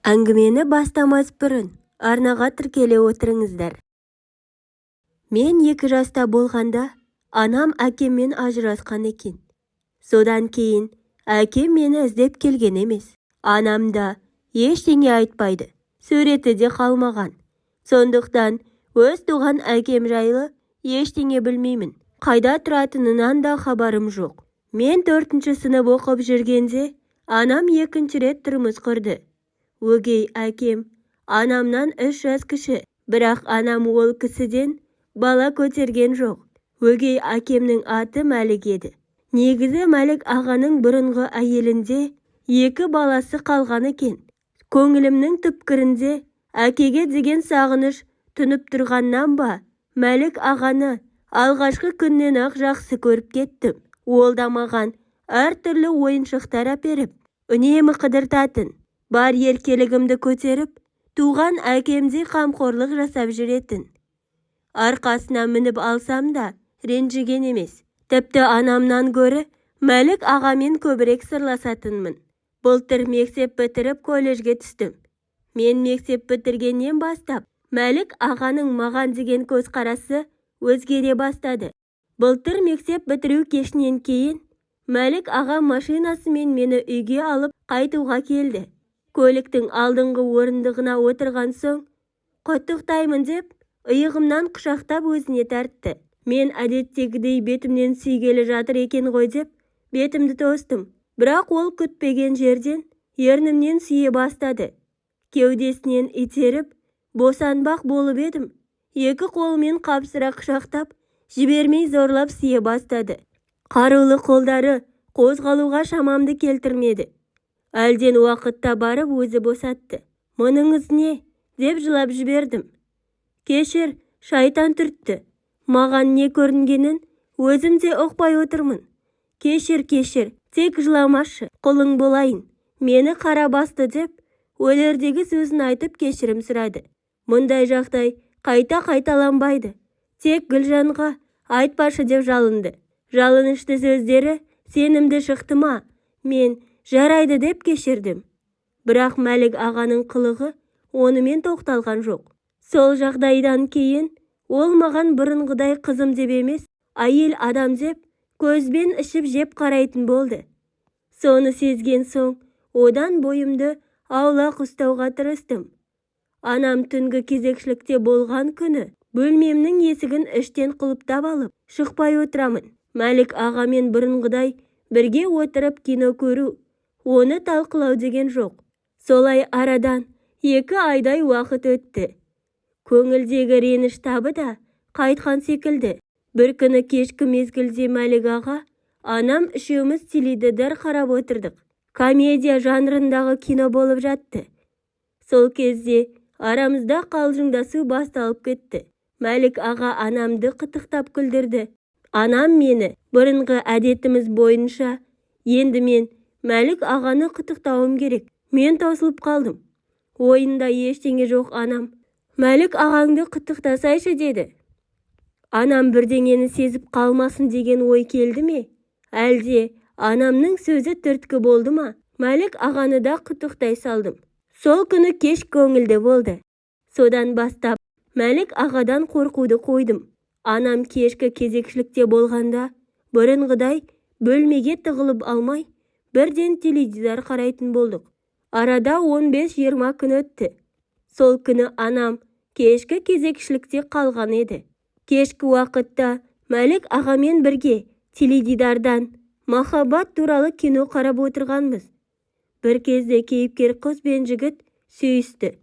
Әңгімені бастамас бұрын арнаға тіркеле отырыңыздар. Мен 2 жаста болғанда анам әкеммен ажырасқан екен. Содан кейін әкем мені іздеп келген емес. Анам да ештеңе айтпайды. Суреті де қалмаған. Сондықтан өз туған әкем жайлы ештеңе білмеймін. Қайда тұратынынан да хабарым жоқ. Мен 4-ші сынып оқып жүргенде анам 2-ші рет тұрмыс құрды. Өгей әкем анамнан 3 жас кіші, бірақ анам ол кісіден бала көтерген жоқ. Өгей әкемнің аты Мәлік еді. Негізі Мәлік ағаның бұрынғы әйелінде 2 баласы қалған екен. Көңілімнің түпкірінде әкеге деген сағыныш тұнып тұрғаннан ба, Мәлік ағаны алғашқы күннен ақ жақсы көріп кеттім. Ол да маған әртүрлі ойыншықтар әперіп, үнемі қыдыртатын, бар еркелігімді көтеріп, туған әкемде қамқорлық жасап жүретін. Арқасына мініп алсам да ренжіген емес. Тіпті анамнан гөрі Мәлік ағамен көбірек сырласатынмын. Былтыр мектеп бітіріп колледжге түстім. Мен мектеп бітіргеннен бастап Мәлік ағаның маған деген көзқарасы өзгере бастады. Былтыр мектеп бітіру кешінен кейін Мәлік аға машинасымен мені үйге алып қайтуға келді. Көліктің алдыңғы орындығына отырған соң, құттықтаймын деп, иығымнан құшақтап өзіне тартты. Мен әдеттегідей бетімнен сүйгелі жатыр екен ғой деп, бетімді тостым. Бірақ ол күтпеген жерден ернімнен сүйе бастады. Кеудесінен итеріп, босанбақ болып едім. 2 қолымен қапсыра құшақтап, жібермей зорлап сүйе бастады. Қарулы қолдары қозғалуға шамамды келтірмеді. Әлден уақытта барып өзі босатты. Мұныңыз не? Деп жылап жібердім. Кешір, шайтан түртті. Маған не көрінгенін өзім де ұқпай отырмын. Кешір, тек жыламашы, құлың болайын. Мені қара басты деп, өлердегі сөзін айтып кешірім сұрады. Мұндай жағдай қайталанбайды. Тек Гүлжанға айтпашы деп жалынды. Жалынышты сөздері сенімді шықты ма? Мен жарайды деп кешірдім. Бірақ Мәлік ағаның қылығы онымен тоқталған жоқ. Сол жағдайдан кейін ол маған бұрынғыдай қызым деп емес, әйел адам деп, көзбен ішіп жеп қарайтын болды. Соны сезген соң, одан бойымды аулақ ұстауға тырыстым. Анам түнгі кезекшілікте болған күні бөлмемнің есігін іштен құлыптап алып, шықпай отырамын. Мәлік ағамен бұрынғыдай бірге отырып кино көру, оны талқылау деген жоқ. Солай арадан 2 айдай уақыт өтті. Көңілдегі реніш табы да қайтқан секілді. Бір күні кешкі мезгілде Мәлік аға, анам үшеуміз теледидар қарап отырдық. Комедия жанрындағы кино болып жатты. Сол кезде арамызда қалжыңдасу басталып кетті. Мәлік аға анамды қытықтап күлдірді. Анам мені бұрынғы әдетіміз бойынша, енді мен Мәлік ағаны қытықтауым керек. Мен тосылып қалдым. Ойында ештеңе жоқ анам. Мәлік ағаңды қытықтасайшы деді. Анам бірдеңені сезіп қалмасын деген ой келді ме? Әлде анамның сөзі түрткі болды ма? Мәлік ағаны да қытықтай салдым. Сол күні кеш көңілді болды. Содан бастап Мәлік ағадан қорқуды қойдым. Анам кешкі кезекшілікте болғанда бұрынғыдай бөлмеге тығылып алмай, бірден теледидар қарайтын болдық. Арада 15-20 күн өтті. Сол күні анам кешкі кезекшілікте қалған еді. Кешкі уақытта Мәлік ағамен бірге теледидардан махаббат туралы кино қарап отырғанбыз. Бір кезде кейіпкер қыз бен жігіт сүйісті.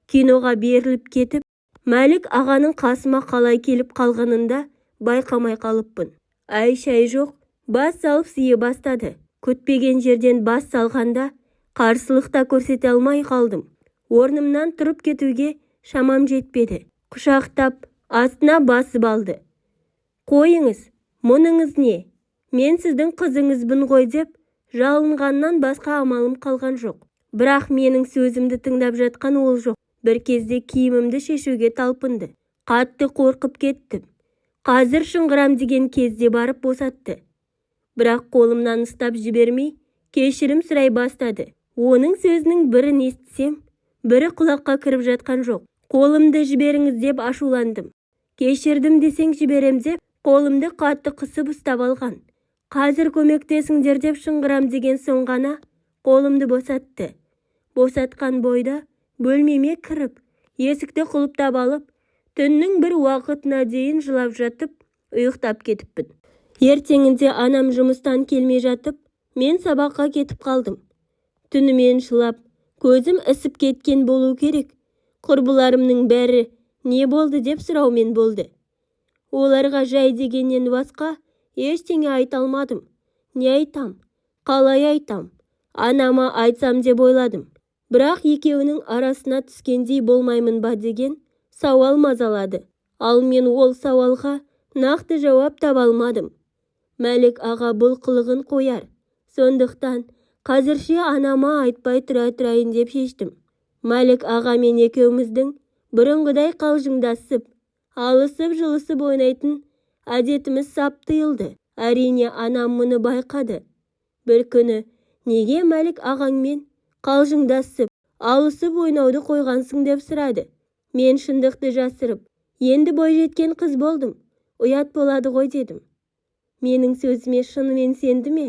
Киноға беріліп кетіп, Мәлік ағаның қасыма қалай келіп қалғанында байқамай қалыппын. Әй-шәй жоқ, бас салып сүйе бастады. Күтпеген жерден бас салғанда қарсылықта көрсете алмай қалдым. Орнымнан тұрып кетуге шамам жетпеді. Құшақтап, астына басып алды. Қойыңыз, мұныңыз не? Мен сіздің қызыңызбын ғой деп, жалынғаннан басқа амалым қалған жоқ. Бірақ менің сөзімді тыңдап жатқан ол жоқ. Бір кезде киімімді шешуге талпынды. Қатты қорқып кеттім. Қазір шыңғырам деген кезде барып босатты. Бірақ қолымнан ұстап жібермей, кешірім сұрай бастады. Оның сөзінің бірін естісем, бірі құлаққа кіріп жатқан жоқ. Қолымды жіберіңіз деп ашуландым. Кешірдім десең жіберем деп қолымды қатты қысып ұстап алған. Қазір көмектесіңдер деп шыңғырам деген соң ғана қолымды босатты. Босатқан бойда бөлмеме кіріп, есікті құлыптап алып, түннің бір уақытына дейін жылап жатып, ұйықтап кетіппін. Ертеңінде анам жұмыстан келмей жатып, мен сабаққа кетіп қалдым. Түнімен жылап, көзім ісіп кеткен болу керек. Құрбыларымның бәрі не болды деп сұраумен болды. Оларға жай дегеннен басқа ештеңе айта алмадым. Не айтам? Қалай айтам? Анама айтсам деп ойладым. Бірақ екеуінің арасына түскендей болмаймын ба деген сауал мазалады. Ал мен ол сауалға нақты жауап таба алмадым. Мәлік аға бұл қылығын қояр. Сондықтан қазірше анама айтпай тұрайын деп шештім. Мәлік аға мен екеуміздің бұрынғыдай қалжыңдасып, алысып жылысып ойнайтын әдетіміз сап тыйылды. Әрине анам мұны байқады. Бір күні неге Мәлік ағаңмен қалжыңдасып, алысып ойнауды қойғансың деп сұрады. Мен шындықты жасырып, енді бойжеткен қыз болдым. Ұят болады ғой дедім. Менің сөзіме шынымен сенді ме?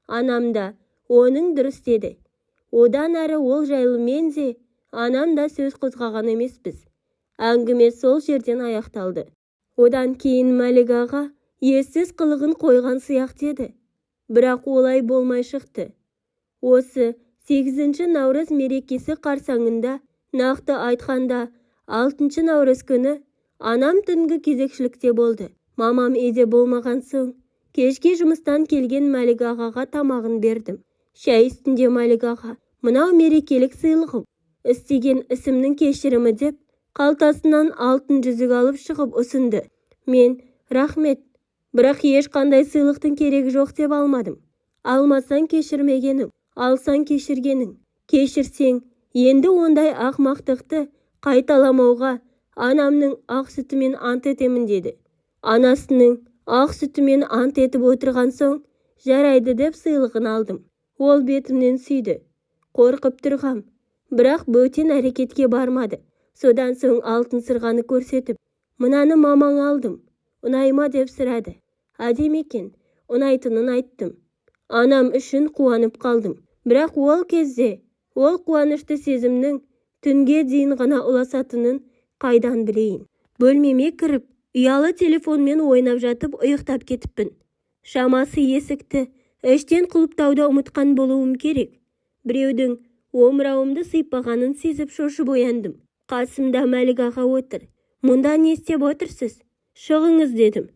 Анам да оның дұрыс деді. Одан әрі ол жайлы мен де, анам да сөз қозғаған емеспіз. Әңгіме сол жерден аяқталды. Одан кейін Мәлік аға ессіз қылығын қойған сияқты еді. Бірақ олай болмай шықты. Осы 8 наурыз мерекесі қарсаңында, нақты айтқанда 6 наурыз күні, анам түнгі кезекшілікте болды. Мамам үйде болмаған соң, кешке жұмыстан келген Мәлік ағаға тамағын бердім. Шәй үстінде Мәлік аға, мынау мерекелік сыйлығым, істеген ісімнің кешірімі деп, қалтасынан алтын жүзік алып шығып ұсынды. Мен, рахмет, бірақ ешқандай сыйлықтың керегі жоқ деп алмадым. Алмасаң кешірмегенің, алсаң кешіргенің. Кешірсең, енді ондай ақмақтықты қайталамауға анамның ақ сүтімен ант етемін деді. Анасының ақ сүтімен ант етіп отырған соң, жарайды деп сыйлығын алдым. Ол бетімнен сүйді. Қорқып тұрғам, бірақ бөтен әрекетке бармады. Содан соң алтын сырғаны көрсетіп, мынаны мамаң алдым, ұнайма деп сұрады. Әдемі екен, ұнайтынын айттым. Анам үшін қуанып қалдым. Бірақ ол кезде, ол қуанышты сезімнің түнге дейін ғана ұласатынын қайдан білейін. Бөлмеме кіріп, ұялы телефонмен ойнап жатып ұйықтап кетіппін. Шамасы есікті іштен құлыптауды ұмытқан болуым керек. Біреудің омырауымды сыйпағанын сезіп шошып ояндым. Қасымда Мәлік аға отыр. Мұнда не істеп отырсыз? Шығыңыз дедім.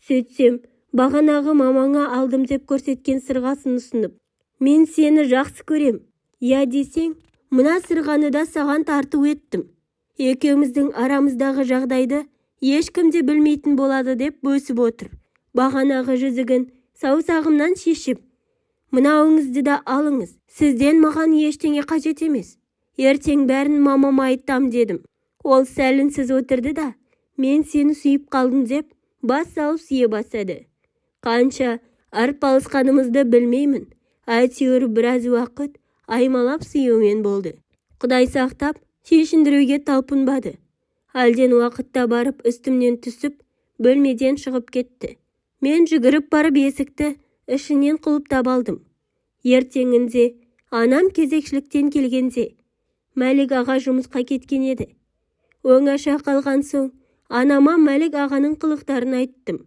Сөйтсем, бағанағы мамаңа алдым деп көрсеткен сырғасын ұсынып, мен сені жақсы көрем. Я десең, мына сырғаны да саған тарту еттім. Екеуміздің арамыздағы жағдайды ешкім де білмейтін болады деп бөсіп отыр. Бағанағы жүзігін саусағымнан шешіп, мынауыңызды да алыңыз. Сізден маған ештеңе қажет емес. Ертең бәрін мамама айтам дедім. Ол сәлінсіз отырды да, мен сені сүйіп қалдым деп, бас салып сүйе бастады. Қанша арпалысқанымызды білмеймін. Әйтеуір біраз уақыт аймалап сүюмен болды. Құдай сақтап, шешіндіруге талпынбады. Әлден уақытта барып үстімнен түсіп, бөлмеден шығып кетті. Мен жүгіріп барып есікті ішінен құлыптап алдым. Ертеңінде анам кезекшіліктен келгенде, Мәлік аға жұмысқа кеткен еді. Оңаша қалған соң, анама Мәлік ағаның қылықтарын айттым.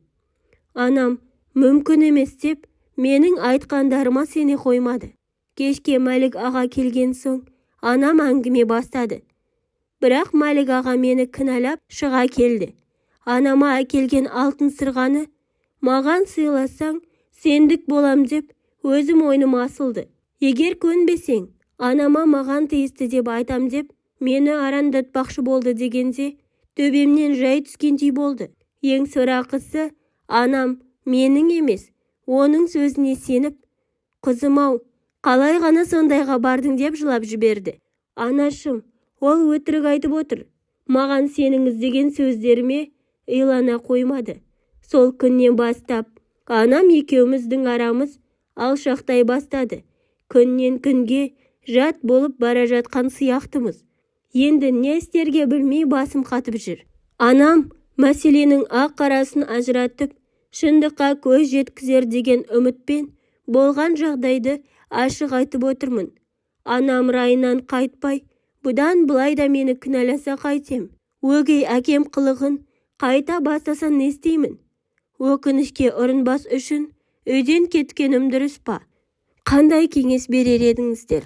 Анам мүмкін емес деп, менің айтқандарыма сене қоймады. Кешке Мәлік аға келген соң, анам әңгіме бастады. Бірақ Мәлік аға мені кінәлап шыға келді. Анама әкелген алтын сырғаны, маған сыйласаң, сендік болам деп, өзім ойныма асылды. Егер көнбесең, анама маған тиісті деп айтам деп, мені арандатпақшы болды дегенде, төбемнен жай түскендей болды. Ең сорақысы, анам менің емес, оның сөзіне сеніп, қызым-ау, қалай ғана сондайға бардың деп жылап жіберді. Анашым, ол өтірік айтып отыр. Маған сеніңіз деген сөздеріме илана қоймады. Сол күннен бастап, анам екеуміздің арамыз алшақтай бастады. Күннен күнге жат болып бара жатқан сияқтымыз. Енді не істерге білмей басым қатып жүр. Анам мәселенің ақ-қарасын ажыратып, шындыққа көз жеткізер деген үмітпен болған жағдайды ашық айтып отырмын. Анам райынан қайтпай, бұдан былай да мені кінәласа қайтем. Өгей әкем қылығын қайта бастаса не істеймін? Өкінішке ұрынбас үшін үйден кеткенім дұрыс па? Қандай кеңес берер едіңіздер?